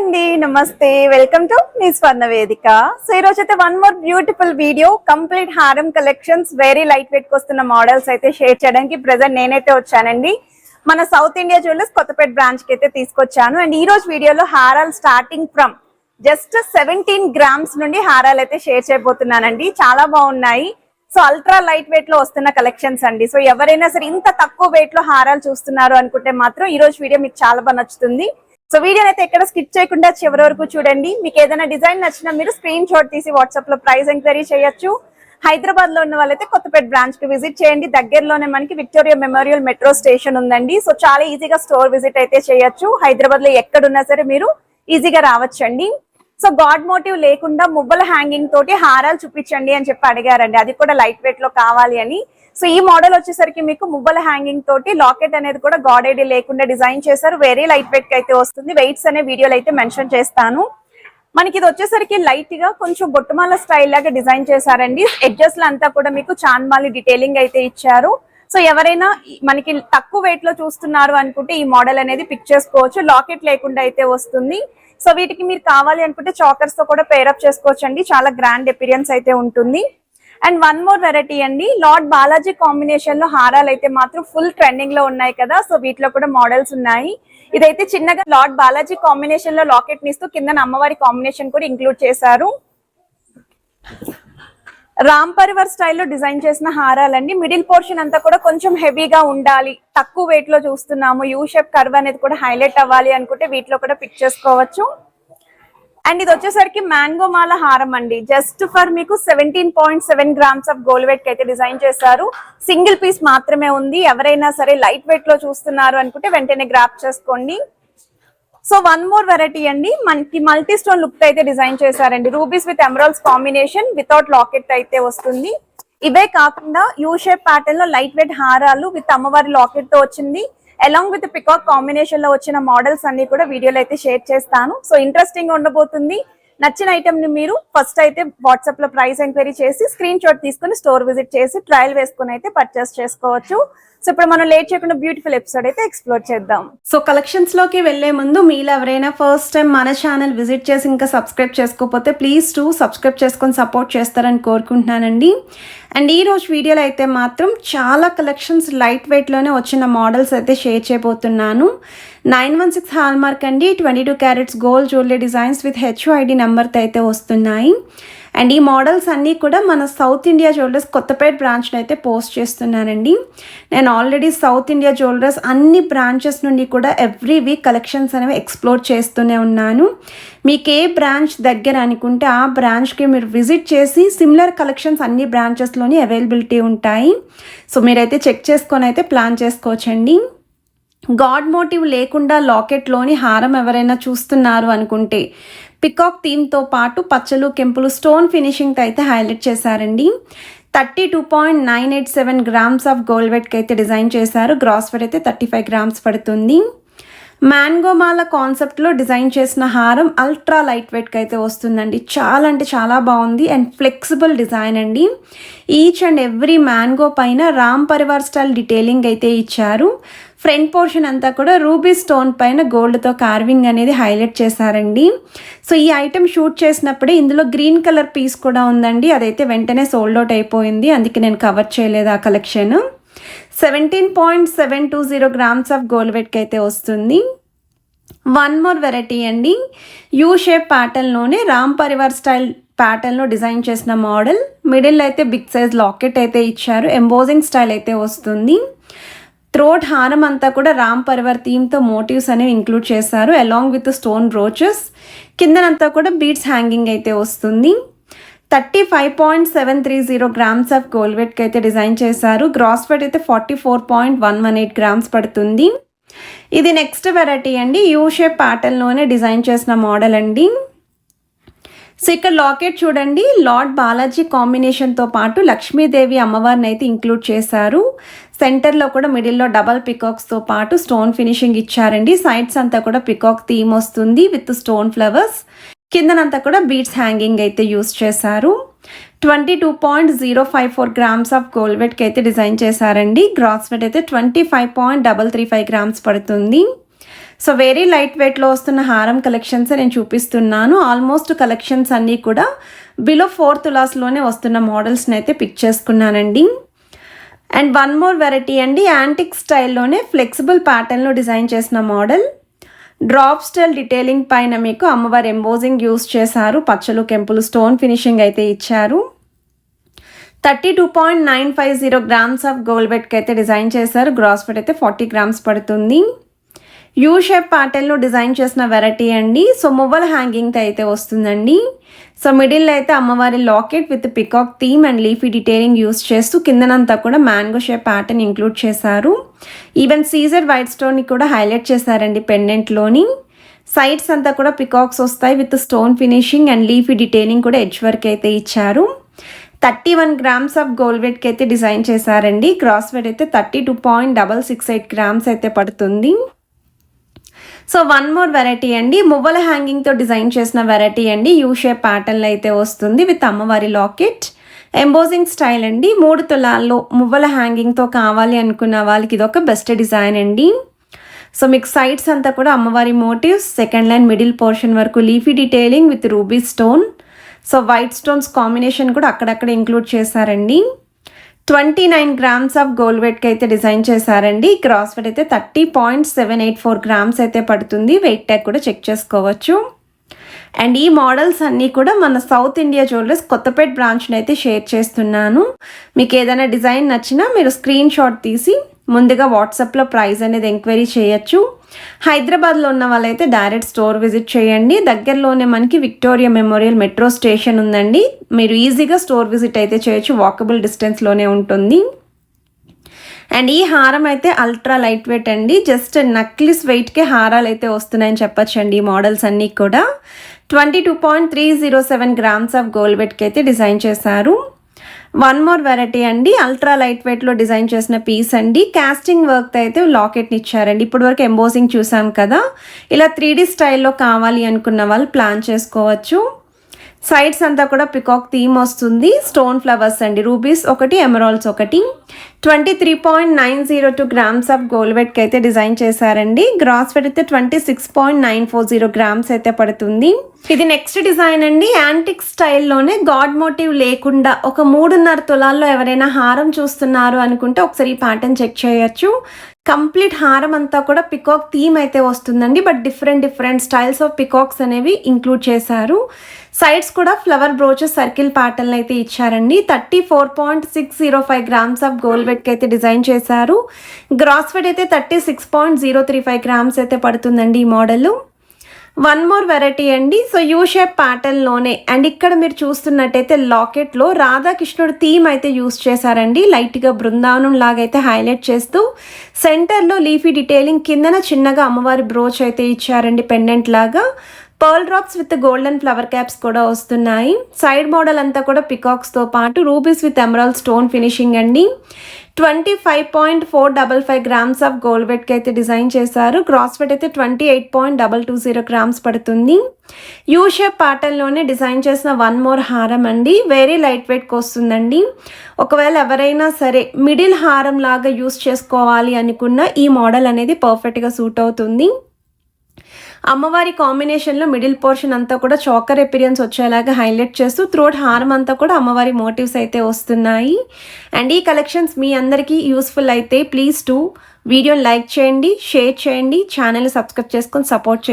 అండి నమస్తే welcome to me స్వర్ణ వేదిక. సో ఈ రోజు అయితే one more beautiful video complete హారం కలెక్షన్స్ వెరీ లైట్ వెయిట్ వస్తున్న మోడల్స్ అయితే షేర్ చేయడానికి ప్రెజెంట్ నేనైతే వచ్చానండి. మన South India Jewellers Kothapeta branch కి అయితే తీసుకొచ్చాను. అండ్ ఈ రోజు వీడియోలో హారాలు స్టార్టింగ్ ఫ్రమ్ జస్ట్ 17 గ్రామ్స్ నుండి హారాలు అయితే షేర్ చేయబోతున్నానండి. చాలా బాగున్నాయి. సో అల్ట్రా లైట్ వెయిట్ లో వస్తున్న కలెక్షన్స్ అండి. సో ఎవరైనా సరే ఇంత తక్కువ వెయిట్ లో హారాలు చూస్తున్నారు అనుకుంటే మాత్రం ఈ రోజు వీడియో మీకు చాలా బాగా నచ్చుతుంది. సో వీడియో అయితే ఎక్కడ స్కిప్ చేయకుండా చివరి వరకు చూడండి. మీకు ఏదైనా డిజైన్ నచ్చినా మీరు స్క్రీన్ షాట్ తీసి వాట్సాప్ లో ప్రైస్ ఎంక్వైరీ చేయొచ్చు. హైదరాబాద్ లో ఉన్న వాళ్ళైతే కొత్తపేట బ్రాంచ్ కి విజిట్ చేయండి. దగ్గరలోనే మనకి విక్టోరియా మెమోరియల్ మెట్రో స్టేషన్ ఉందండి. సో చాలా ఈజీగా స్టోర్ విజిట్ అయితే చేయొచ్చు. హైదరాబాద్ లో ఎక్కడున్నా సరే మీరు ఈజీగా రావచ్చండి. సో గాడ్ మోటివ్ లేకుండా మువ్వల హ్యాంగింగ్ తోటి హారాలు చూపించండి అని చెప్పి అడిగారండి. అది కూడా లైట్ వెయిట్ లో కావాలి అని. సో ఈ మోడల్ వచ్చేసరికి మీకు మువ్వల హ్యాంగింగ్ తోటి లాకెట్ అనేది కూడా గాడ్ ఐడి లేకుండా డిజైన్ చేశారు. వెరీ లైట్ వెయిట్ కి అయితే వస్తుంది. వెయిట్స్ అనే వీడియోలో అయితే మెన్షన్ చేస్తాను. మనకి ఇది వచ్చేసరికి లైట్ గా కొంచెం బొట్టుమాల స్టైల్ లాగా డిజైన్ చేశారండి. ఎడ్జెస్ లో అంతా కూడా మీకు చాన్మాలి డీటెయిలింగ్ అయితే ఇచ్చారు. సో ఎవరైనా మనకి తక్కువ వెయిట్ లో చూస్తున్నారు అనుకుంటే ఈ మోడల్ అనేది పిక్ చేసుకోవచ్చు. లాకెట్ లేకుండా అయితే వస్తుంది. సో వీటికి మీరు కావాలి అనుకుంటే చాకర్స్ తో కూడా పేరప్ చేసుకోవచ్చు అండి. చాలా గ్రాండ్ అపిరియన్స్ అయితే ఉంటుంది. అండ్ వన్ మోర్ వెరైటీ అండి, లార్డ్ బాలాజీ కాంబినేషన్ లో హారాలు అయితే మాత్రం ఫుల్ ట్రెండింగ్ లో ఉన్నాయి కదా. సో వీటిలో కూడా మోడల్స్ ఉన్నాయి. ఇదైతే చిన్నగా లార్డ్ బాలాజీ కాంబినేషన్ లో లాకెట్ నిస్తూ కింద అమ్మవారి కాంబినేషన్ కూడా ఇంక్లూడ్ చేశారు. రామ్ పరివార్ స్టైల్లో డిజైన్ చేసిన హారాలండి. మిడిల్ పోర్షన్ అంతా కూడా కొంచెం హెవీగా ఉండాలి, తక్కువ వెయిట్ లో చూస్తున్నాము, యూ షేప్ కర్వ్ అనేది కూడా హైలైట్ అవ్వాలి అనుకుంటే వీటిలో కూడా పిక్ చేసుకోవచ్చు. అండ్ ఇది వచ్చేసరికి మ్యాంగో మాల హారం అండి. జస్ట్ ఫర్ మీకు 17.7 గ్రామ్స్ ఆఫ్ గోల్డ్ వెయిట్ అయితే డిజైన్ చేశారు. సింగిల్ పీస్ మాత్రమే ఉంది. ఎవరైనా సరే లైట్ వెయిట్ లో చూస్తున్నారు అనుకుంటే వెంటనే గ్రాప్ చేసుకోండి. సో వన్ మోర్ వెరైటీ అండి, మనకి మల్టీ స్టోన్ లుక్ అయితే డిజైన్ చేశారండి. Rubies with emeralds combination without locket అయితే వస్తుంది. ఇవే కాకుండా యూ షేప్ ప్యాటర్న్ లో లైట్ వెయిట్ హారాలు విత్ అమ్మవారి లాకెట్ తో వచ్చింది. అలాంగ్ విత్ పికాక్ కాంబినేషన్ లో వచ్చిన మోడల్స్ అన్ని కూడా వీడియోలో అయితే షేర్ చేస్తాను. సో ఇంట్రెస్టింగ్ ఉండబోతుంది. నచ్చిన ఐటమ్ ని మీరు ఫస్ట్ అయితే వాట్సాప్ లో ప్రైస్ ఎంక్వైరీ చేసి స్క్రీన్ షాట్ తీసుకుని స్టోర్ విజిట్ చేసి ట్రయల్ వేసుకుని అయితే పర్చేస్ చేసుకోవచ్చు. సో ఇప్పుడు మనం లేట్ చేయకుండా బ్యూటిఫుల్ ఎపిసోడ్ అయితే ఎక్స్ప్లోర్ చేద్దాం. సో కలెక్షన్స్ లోకి వెళ్లే ముందు మీలో ఎవరైనా ఫస్ట్ టైం మన ఛానల్ విజిట్ చేసి ఇంకా సబ్స్క్రైబ్ చేసుకోకపోతే ప్లీజ్ సబ్స్క్రైబ్ చేసుకొని సపోర్ట్ చేస్తారని కోరుకుంటున్నానండి. అండ్ ఈ రోజు వీడియోలో అయితే మాత్రం చాలా కలెక్షన్స్ లైట్ వెయిట్ లోనే వచ్చిన మోడల్స్ అయితే షేర్ చేయబోతున్నాను. 916 హాల్మార్క్ అండి, 22 carats gold jewellery designs with HUID నెంబర్తో అయితే వస్తున్నాయి. అండ్ ఈ మోడల్స్ అన్నీ కూడా మన సౌత్ ఇండియా జ్యువెలర్స్ కొత్తపేట బ్రాంచ్లో అయితే పోస్ట్ చేస్తున్నానండి. నేను ఆల్రెడీ సౌత్ ఇండియా జ్యువెలర్స్ అన్ని బ్రాంచెస్ నుండి కూడా ఎవ్రీ వీక్ కలెక్షన్స్ అనేవి ఎక్స్ప్లోర్ చేస్తూనే ఉన్నాను. మీకు ఏ బ్రాంచ్ దగ్గర అనుకుంటే ఆ బ్రాంచ్కి మీరు విజిట్ చేసి సిమిలర్ కలెక్షన్స్ అన్ని బ్రాంచెస్లోని అవైలబిలిటీ ఉంటాయి. సో మీరైతే చెక్ చేసుకొని అయితే ప్లాన్ చేసుకోవచ్చండి. గాడ్ మోటివ్ లేకుండా లాకెట్లోని హారం ఎవరైనా చూస్తున్నారు అనుకుంటే పికాక్ థీమ్తో పాటు పచ్చలు కెంపులు స్టోన్ ఫినిషింగ్తో అయితే హైలైట్ చేశారండి. 32.987 గ్రామ్స్ ఆఫ్ గోల్డ్ వెయిట్కి అయితే డిజైన్ చేశారు. గ్రాస్ వెయిట్ అయితే 35 గ్రామ్స్ పడుతుంది. మ్యాంగోమాల కాన్సెప్ట్లో డిజైన్ చేసిన హారం అల్ట్రా లైట్ వెయిట్కి అయితే వస్తుందండి. చాలా అంటే చాలా బాగుంది అండ్ ఫ్లెక్సిబుల్ డిజైన్ అండి. ఈచ్ అండ్ ఎవ్రీ మ్యాంగో పైన రామ్ పరివార్ స్టైల్ డీటెయిలింగ్ అయితే ఇచ్చారు. ఫ్రంట్ పోర్షన్ అంతా కూడా రూబీ స్టోన్ పైన గోల్డ్తో కార్వింగ్ అనేది హైలైట్ చేశారండి. సో ఈ ఐటెం షూట్ చేసినప్పుడే ఇందులో గ్రీన్ కలర్ పీస్ కూడా ఉందండి. అదైతే వెంటనే సోల్డ్ అవుట్ అయిపోయింది, అందుకే నేను కవర్ చేయలేదు ఆ కలెక్షన్. 17.720 గ్రామ్స్ ఆఫ్ గోల్డ్ వెయిట్కి అయితే వస్తుంది. వన్ మోర్ వెరైటీ అండి, యూ షేప్ ప్యాటర్న్లోనే రామ్ పరివార్ స్టైల్ ప్యాటర్న్లో డిజైన్ చేసిన మోడల్. మిడిల్ అయితే బిగ్ సైజ్ లాకెట్ అయితే ఇచ్చారు. ఎంబోజింగ్ స్టైల్ అయితే వస్తుంది. థ్రోట్ హారం అంతా కూడా రామ్ పరివార్ థీమ్తో మోటివ్స్ అనేవి ఇంక్లూడ్ చేశారు అలాంగ్ విత్ స్టోన్ బ్రోచెస్. కిందనంతా కూడా బీడ్స్ హ్యాంగింగ్ అయితే వస్తుంది. 35.730 గ్రామ్స్ ఆఫ్ గోల్డ్ వెయిట్కి అయితే డిజైన్ చేశారు. గ్రాస్ వెయిట్ అయితే 44.118 గ్రామ్స్ పడుతుంది. ఇది నెక్స్ట్ వెరైటీ అండి, యూ షేప్ ప్యాటర్న్లోనే డిజైన్ చేసిన మోడల్ అండి. సో ఇక్కడ లాకెట్ చూడండి, లార్డ్ బాలాజీ కాంబినేషన్తో పాటు లక్ష్మీదేవి అమ్మవారిని అయితే ఇంక్లూడ్ చేశారు. సెంటర్లో కూడా మిడిల్లో డబల్ పికాక్స్తో పాటు స్టోన్ ఫినిషింగ్ ఇచ్చారండి. సైడ్స్ అంతా కూడా పికాక్ థీమ్ వస్తుంది విత్ స్టోన్ ఫ్లవర్స్. కిందనంతా కూడా బీడ్స్ హ్యాంగింగ్ అయితే యూస్ చేశారు. 22.054 గ్రామ్స్ ఆఫ్ గోల్డ్ వెయిట్కి అయితే డిజైన్ చేశారండి. గ్రాస్ వెయిట్ అయితే 25.335 గ్రామ్స్ పడుతుంది. సో వెరీ లైట్ వెయిట్లో వస్తున్న హారం కలెక్షన్స్ నేను చూపిస్తున్నాను. ఆల్మోస్ట్ కలెక్షన్స్ అన్నీ కూడా బిలో 4 తులాస్లోనే వస్తున్న మోడల్స్ని అయితే పిక్ చేసుకున్నానండి. అండ్ వన్ మోర్ వెరైటీ అండి, యాంటిక్ స్టైల్లోనే ఫ్లెక్సిబుల్ ప్యాటర్న్లో డిజైన్ చేసిన మోడల్. డ్రాప్ స్టైల్ డీటెయిలింగ్ పైన మీకు అమ్మవారి ఎంబోజింగ్ యూస్ చేశారు. పచ్చలు కెంపులు స్టోన్ ఫినిషింగ్ అయితే ఇచ్చారు. 32.950 గ్రామ్స్ ఆఫ్ గోల్డ్ వెయిట్కి అయితే డిజైన్ చేశారు. గ్రాస్ వెయిట్ అయితే 40 గ్రామ్స్ పడుతుంది. యూ షేప్ ప్యాటర్న్లో డిజైన్ చేసిన వెరైటీ అండి. సో మువ్వల హ్యాంగింగ్తో అయితే వస్తుందండి. సో మిడిల్లో అయితే అమ్మవారి locket with peacock theme and leafy detailing use చేస్తూ కిందనంతా కూడా మ్యాంగో షేప్ ప్యాటర్న్ ఇంక్లూడ్ చేశారు. ఈవెన్ సీజర్ వైట్ స్టోన్ని కూడా హైలైట్ చేశారండి పెండెంట్లోని. సైడ్స్ అంతా కూడా పికాక్స్ వస్తాయి with stone finishing and leafy detailing కూడా ఎడ్జ్ వర్క్ అయితే ఇచ్చారు. 31 గ్రామ్స్ ఆఫ్ గోల్డ్ వెయిట్కి అయితే డిజైన్ చేశారండి. క్రాస్ వెయిట్ అయితే 32.668 గ్రామ్స్ అయితే పడుతుంది. సో వన్ మోర్ వెరైటీ అండి, మువ్వల హ్యాంగింగ్తో డిజైన్ చేసిన వెరైటీ అండి. యూ షేప్ ప్యాటర్న్లో అయితే వస్తుంది విత్ అమ్మవారి లాకెట్. ఎంబోజింగ్ స్టైల్ అండి. 3 తులాల్లో మువ్వల హ్యాంగింగ్తో కావాలి అనుకున్న వాళ్ళకి ఇది ఒక బెస్ట్ డిజైన్ అండి. సో మీకు సైడ్స్ అంతా కూడా అమ్మవారి motifs, second line middle portion వరకు leafy detailing with ruby stone. So white stones combination కూడా అక్కడక్కడ ఇంక్లూడ్ చేశారండి. 29 గ్రామ్స్ ఆఫ్ గోల్డ్ వెయిట్కి అయితే డిజైన్ చేశారండి. క్రాస్ వెయిట్ అయితే 30.784 గ్రామ్స్ అయితే పడుతుంది. వెయిట్ ట్యాగ్ కూడా చెక్ చేసుకోవచ్చు. అండ్ ఈ మోడల్స్ అన్నీ కూడా మన సౌత్ ఇండియా జ్యువెలర్స్ కొత్తపేట బ్రాంచ్ని అయితే షేర్ చేస్తున్నాను. మీకు ఏదైనా డిజైన్ నచ్చినా మీరు స్క్రీన్ షాట్ తీసి ముందుగా వాట్సాప్లో ప్రైస్ అనేది ఎంక్వైరీ చేయొచ్చు. హైదరాబాద్లో ఉన్న వాళ్ళైతే డైరెక్ట్ స్టోర్ విజిట్ చేయండి. దగ్గరలోనే మనకి విక్టోరియా మెమోరియల్ మెట్రో స్టేషన్ ఉందండి. మీరు ఈజీగా స్టోర్ విజిట్ అయితే చేయొచ్చు, వాకబుల్ డిస్టెన్స్లోనే ఉంటుంది. అండ్ ఈ హారం అయితే అల్ట్రా లైట్ వెయిట్ అండి. జస్ట్ నక్లిస్ వెయిట్కే హారాలు అయితే వస్తున్నాయని చెప్పచ్చండి. ఈ మోడల్స్ అన్నీ కూడా 22.307 గ్రామ్స్ ఆఫ్ గోల్డ్ వెయిట్కి అయితే డిజైన్ చేశారు. వన్ మోర్ వెరైటీ అండి, అల్ట్రా లైట్ వెయిట్లో డిజైన్ చేసిన పీస్ అండి. కాస్టింగ్ వర్క్తో అయితే లాకెట్ని ఇచ్చారండి. ఇప్పటి వరకు ఎంబోజింగ్ చూసాం కదా, ఇలా 3D స్టైల్లో కావాలి అనుకున్న వాళ్ళు ప్లాన్ చేసుకోవచ్చు. సైడ్స్ అంతా కూడా పికాక్ థీమ్ వస్తుంది. స్టోన్ ఫ్లవర్స్ అండి, రూబీస్ ఒకటి, ఎమరాల్డ్స్ ఒకటి. 23.902 గ్రామ్స్ ఆఫ్ గోల్డ్ వెయిట్కి అయితే డిజైన్ చేశారండి. గ్రాస్ వెయిట్ అయితే 26.940 గ్రామ్స్ అయితే పడుతుంది. ఇది నెక్స్ట్ డిజైన్ అండి, యాంటిక్ స్టైల్లోనే గాడ్ మోటివ్ లేకుండా ఒక 3.5 తులాల్లో ఎవరైనా హారం చూస్తున్నారు అనుకుంటే ఒకసారి ఈ ప్యాటర్న్ చెక్ చేయొచ్చు. కంప్లీట్ హారం అంతా కూడా పికాక్ థీమ్ అయితే వస్తుందండి. But different styles of peacocks అనేవి ఇంక్లూడ్ చేశారు. సైడ్స్ కూడా ఫ్లవర్ బ్రోచెస్ సర్కిల్ ప్యాటర్న్ అయితే ఇచ్చారండి. 34.605 గ్రామ్స్ ఆఫ్ గోల్డ్ వెయిట్కి అయితే డిజైన్ చేశారు. గ్రాస్ వెయిట్ అయితే 36.035 గ్రామ్స్ అయితే పడుతుందండి ఈ మోడల్. వన్ మోర్ వెరైటీ అండి. సో యూ షేప్ ప్యాటర్న్లోనే అండ్ ఇక్కడ మీరు చూస్తున్నట్టయితే లాకెట్లో రాధాకృష్ణుడు థీమ్ అయితే యూస్ చేశారండి. లైట్గా బృందావనం లాగా అయితే హైలైట్ చేస్తూ సెంటర్లో లీఫీ డీటెయిలింగ్, కిందన చిన్నగా అమ్మవారి బ్రోచ్ అయితే ఇచ్చారండి పెండెంట్ లాగా. Pearl drops with golden flower caps కూడా వస్తున్నాయి. సైడ్ మోడల్ అంతా కూడా పికాక్స్తో పాటు rubies with emerald stone finishing అండి. 25.455 గ్రామ్స్ ఆఫ్ గోల్డ్ వెయిట్కి అయితే డిజైన్ చేశారు. గ్రాస్ వెయిట్ అయితే 28.220 గ్రామ్స్ పడుతుంది. యూ షేప్ ప్యాటర్న్లోనే డిజైన్ చేసిన వన్ మోర్ హారం అండి. వెరీ లైట్ వెయిట్కి వస్తుందండి. ఒకవేళ ఎవరైనా సరే మిడిల్ హారం లాగా యూస్ చేసుకోవాలి అనుకున్న ఈ మోడల్ అనేది పర్ఫెక్ట్గా సూట్ అవుతుంది. అమ్మవారి కాంబినేషన్లో మిడిల్ పోర్షన్ అంతా కూడా చాకర్ ఎపిరియన్స్ వచ్చేలాగా హైలైట్ చేస్తూ త్రోట్ హారం అంతా కూడా అమ్మవారి మోటివ్స్ అయితే వస్తున్నాయి. అండ్ ఈ కలెక్షన్స్ మీ అందరికీ యూస్ఫుల్ అయితే ప్లీజ్ వీడియోని లైక్ చేయండి, షేర్ చేయండి, ఛానల్ని సబ్స్క్రైబ్ చేసుకొని సపోర్ట్ చేయండి.